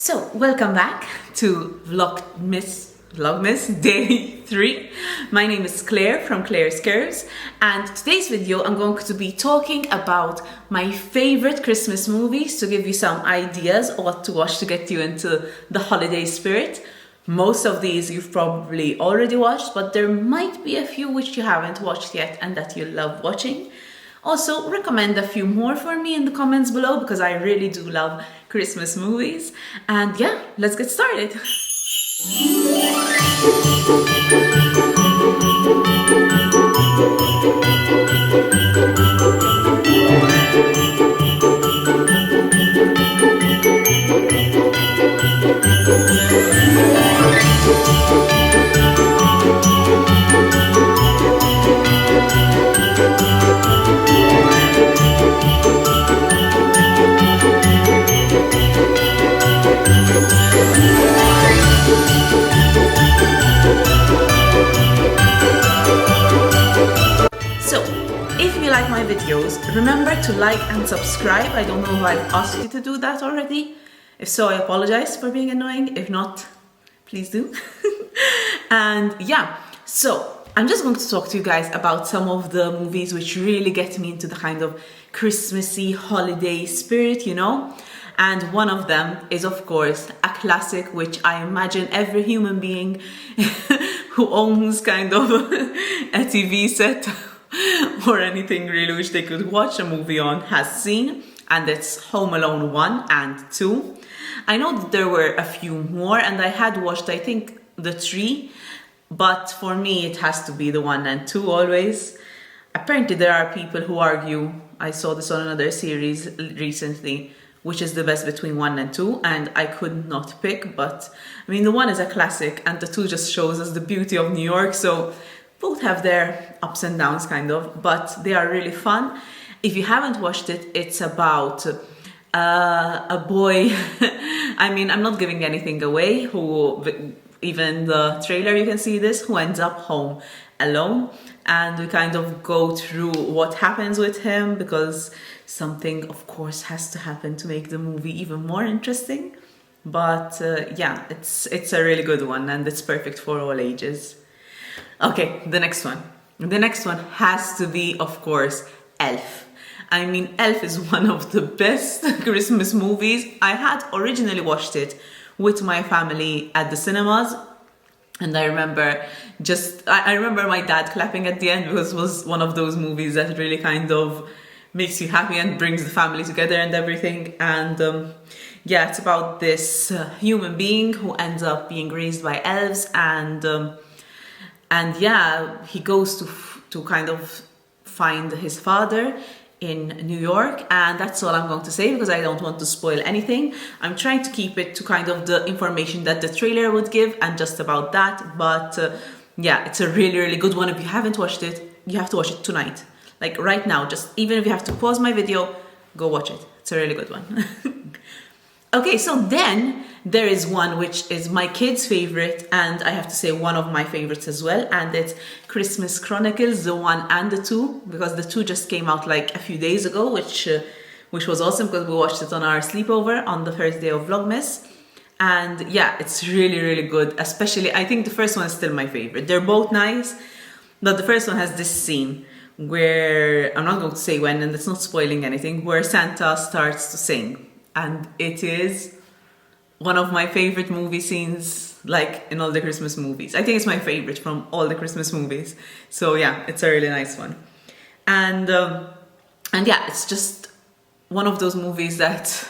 So, welcome back to Vlogmas Day 3. My name is Claire from Claire's Curves, and today's video I'm going to be talking about my favorite Christmas movies to give you some ideas of what to watch to get you into the holiday spirit. Most of these you've probably already watched, but there might be a few which you haven't watched yet and that you love watching. Also, recommend a few more for me in the comments below because I really do love Christmas movies. And yeah, let's get started. So, if you like my videos, remember to like and subscribe. I don't know if I've asked you to do that already. If so, I apologize for being annoying. If not, please do. And yeah, so I'm just going to talk to you guys about some of the movies which really get me into the kind of Christmassy holiday spirit, you know? And one of them is, of course, a classic which I imagine every human being who owns kind of a TV set or anything really which they could watch a movie on has seen, and it's Home Alone 1 and 2. I know that there were a few more, and I had watched, I think, the 3, but for me it has to be the 1 and 2 always. Apparently there are people who argue, I saw this on another series recently, which is the best between 1 and 2, and I could not pick, but I mean the 1 is a classic and the 2 just shows us the beauty of New York, so both have their ups and downs kind of, but they are really fun. If you haven't watched it, it's about a boy, I mean I'm not giving anything away, who even the trailer you can see this, who ends up home alone, and we kind of go through what happens with him because something of course has to happen to make the movie even more interesting. But yeah, it's a really good one and it's perfect for all ages. Okay, the next one. The next one has to be, of course, Elf. I mean, Elf is one of the best Christmas movies. I had originally watched it with my family at the cinemas, and I remember I remember my dad clapping at the end because it was one of those movies that really kind of makes you happy and brings the family together and everything. And yeah, it's about this human being who ends up being raised by elves, and yeah, he goes to kind of find his father in New York, and that's all I'm going to say because I don't want to spoil anything. I'm trying to keep it to kind of the information that the trailer would give and just about that, but yeah, it's a really, really good one. If you haven't watched it, you have to watch it tonight. Like right now, just even if you have to pause my video, go watch it. It's a really good one. Okay, so then there is one which is my kids' favorite, and I have to say one of my favorites as well, and it's Christmas Chronicles, the 1 and the 2, because the 2 just came out like a few days ago, which was awesome because we watched it on our sleepover on the first day of Vlogmas. And yeah, it's really, really good. Especially, I think the first one is still my favorite. They're both nice, but the first one has this scene where, I'm not going to say when, and it's not spoiling anything, where Santa starts to sing. And it is one of my favorite movie scenes, like in all the Christmas movies. I think it's my favorite from all the Christmas movies. So yeah, it's a really nice one. And yeah, it's just one of those movies that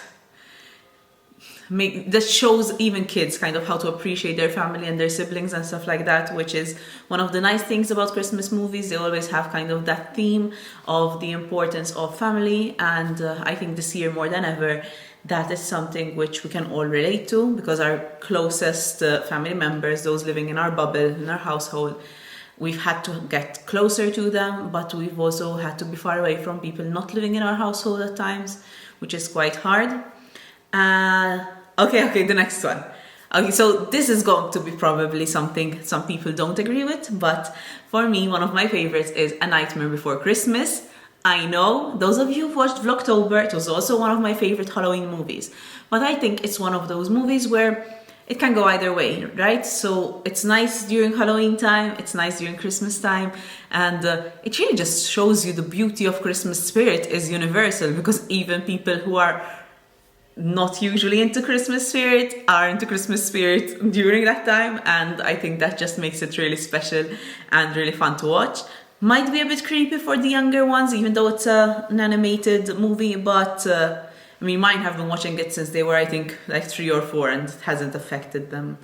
shows even kids kind of how to appreciate their family and their siblings and stuff like that, which is one of the nice things about Christmas movies. They always have kind of that theme of the importance of family, and I think this year more than ever that is something which we can all relate to, because our closest family members, those living in our bubble, in our household, we've had to get closer to them, but we've also had to be far away from people not living in our household at times, which is quite hard. Okay, the next one. Okay, so this is going to be probably something some people don't agree with, but for me, one of my favorites is A Nightmare Before Christmas. I know those of you who've watched Vlogtober, it was also one of my favorite Halloween movies. But I think it's one of those movies where it can go either way, right? So it's nice during Halloween time, it's nice during Christmas time, and it really just shows you the beauty of Christmas spirit is universal, because even people who are not usually into Christmas spirit are into Christmas spirit during that time, and I think that just makes it really special and really fun to watch. Might be a bit creepy for the younger ones, even though it's an animated movie, but I mean, mine have been watching it since they were, I think, like 3 or 4, and it hasn't affected them,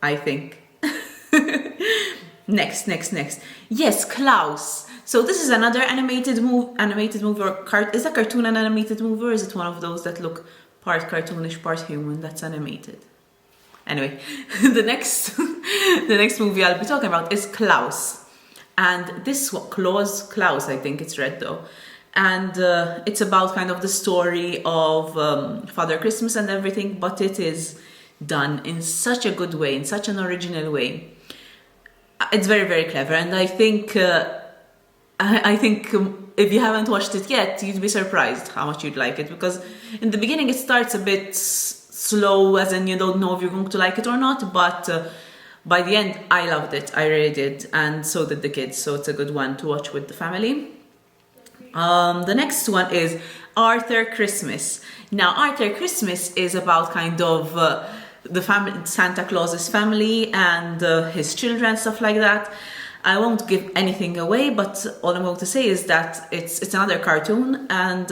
I think. Next. Yes, Klaus. So this is another animated movie, or is a cartoon an animated movie, or is it one of those that look part cartoonish, part human, that's animated? Anyway, the next movie I'll be talking about is Klaus. And this Klaus, I think it's read though. And it's about kind of the story of Father Christmas and everything, but it is done in such a good way, in such an original way. It's very, very clever, and I think if you haven't watched it yet, you'd be surprised how much you'd like it, because in the beginning it starts a bit slow, as in you don't know if you're going to like it or not, but by the end I loved it, I really did, and so did the kids, so it's a good one to watch with the family. The next one is Arthur Christmas. Now, Arthur Christmas is about kind of the family, Santa Claus's family and his children, stuff like that. I won't give anything away, but all I'm going to say is that it's another cartoon, and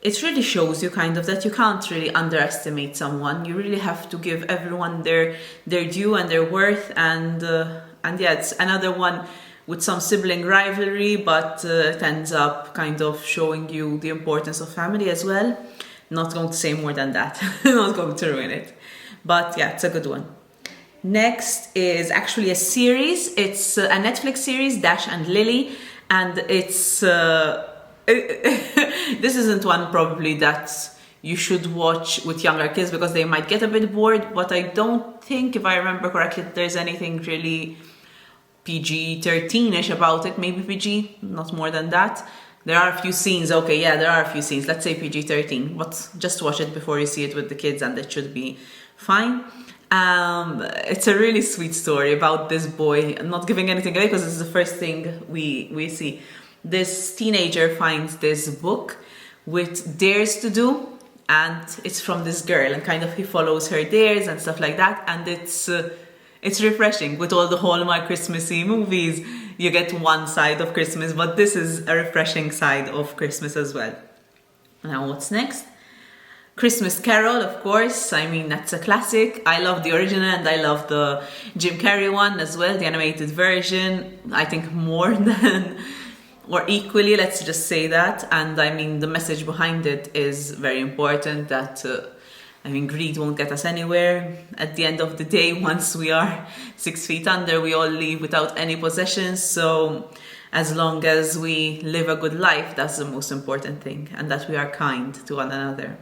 it really shows you kind of that you can't really underestimate someone. You really have to give everyone their due and their worth, and yeah, it's another one with some sibling rivalry, but it ends up kind of showing you the importance of family as well. Not going to say more than that, not going to ruin it. But yeah, it's a good one. Next is actually a series. It's a Netflix series, Dash and Lily, and it's this isn't one probably that you should watch with younger kids because they might get a bit bored, but I don't think, if I remember correctly, there's anything really PG-13ish about it, maybe PG, not more than that. There are a few scenes, okay, yeah, there are a few scenes, let's say PG-13, but just watch it before you see it with the kids and it should be fine. It's a really sweet story about this boy. I'm not giving anything away because it's the first thing we see. This teenager finds this book with dares to do, and it's from this girl, and kind of he follows her dares and stuff like that, and it's refreshing. With all the Hallmark Christmassy movies, you get one side of Christmas, but this is a refreshing side of Christmas as well. Now, what's next? Christmas Carol, of course. I mean, that's a classic. I love the original and I love the Jim Carrey one as well, the animated version. I think more than, or equally, let's just say that. And I mean, the message behind it is very important, that I mean, greed won't get us anywhere. At the end of the day, once we are 6 feet under, we all leave without any possessions. So as long as we live a good life, that's the most important thing, and that we are kind to one another.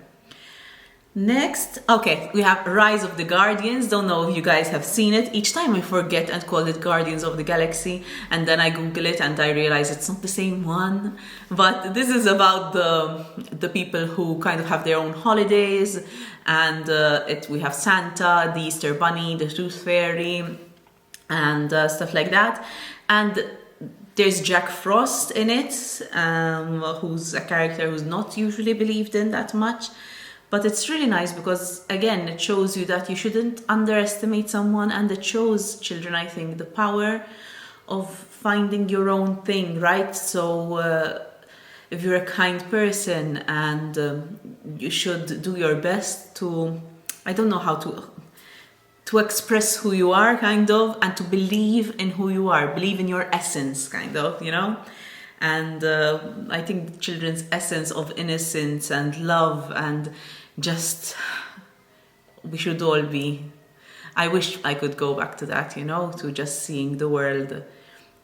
Next, okay, we have Rise of the Guardians. Don't know if you guys have seen it. Each time I forget and call it Guardians of the Galaxy, and then I Google it and I realize it's not the same one. But this is about the people who kind of have their own holidays, and we have Santa, the Easter Bunny, the Tooth Fairy, and stuff like that. And there's Jack Frost in it, who's a character who's not usually believed in that much. But it's really nice because, again, it shows you that you shouldn't underestimate someone, and it shows children, I think, the power of finding your own thing, right? So if you're a kind person, and you should do your best to, I don't know how to express who you are, kind of, and to believe in who you are, believe in your essence, kind of, you know? And I think children's essence of innocence and love, and just, we should all be, I wish I could go back to that, you know, to just seeing the world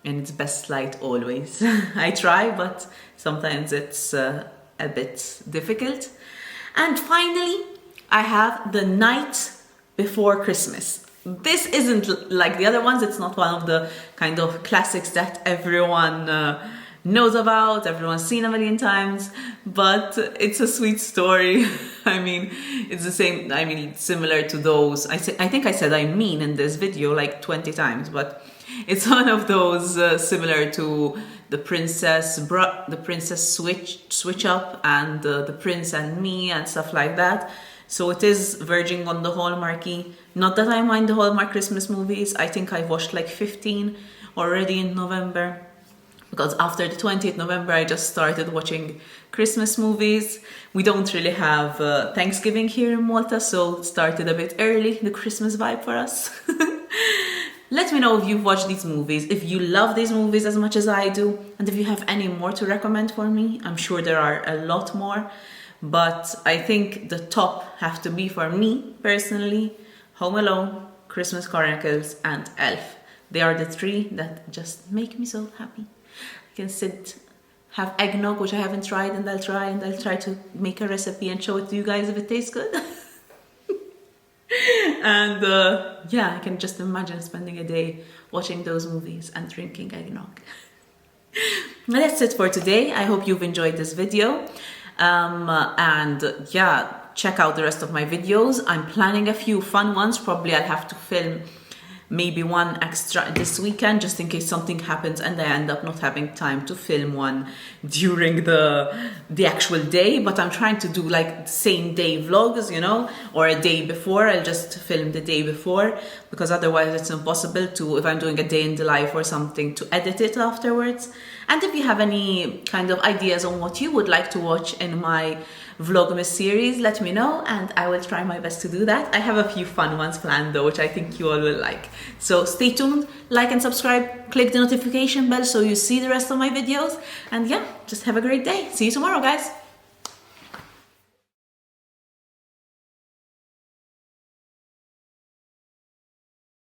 in its best light always. I try, but sometimes it's a bit difficult. And finally, I have The Night Before Christmas. This isn't like the other ones. It's not one of the kind of classics that everyone knows about, everyone's seen a million times, but it's a sweet story. I mean, it's the same, I mean, similar to those. I think I said I mean in this video like 20 times, but it's one of those similar to the princess switch up and the prince and me and stuff like that. So it is verging on the Hallmarky. Not that I mind the Hallmark Christmas movies. I think I've watched like 15 already in November, because after the 20th November I just started watching Christmas movies. We don't really have Thanksgiving here in Malta, so it started a bit early, the Christmas vibe for us. Let me know if you've watched these movies, if you love these movies as much as I do, and if you have any more to recommend for me. I'm sure there are a lot more, but I think the top have to be, for me personally, Home Alone, Christmas Chronicles, and Elf. They are the three that just make me so happy. I can sit, have eggnog, which I haven't tried, and I'll try to make a recipe and show it to you guys if it tastes good. And yeah, I can just imagine spending a day watching those movies and drinking eggnog. Well, that's it for today. I hope you've enjoyed this video. And yeah, check out the rest of my videos. I'm planning a few fun ones. Probably I'll have to film maybe one extra this weekend, just in case something happens and I end up not having time to film one during the actual day. But I'm trying to do like same day vlogs, you know, or a day before. I'll just film the day before, because otherwise it's impossible to, if I'm doing a day in the life or something, to edit it afterwards. And if you have any kind of ideas on what you would like to watch in my Vlogmas series, let me know and I will try my best to do that. I have a few fun ones planned though, which I think you all will like. So stay tuned, like and subscribe, click the notification bell so you see the rest of my videos. And yeah, just have a great day. See you tomorrow, guys.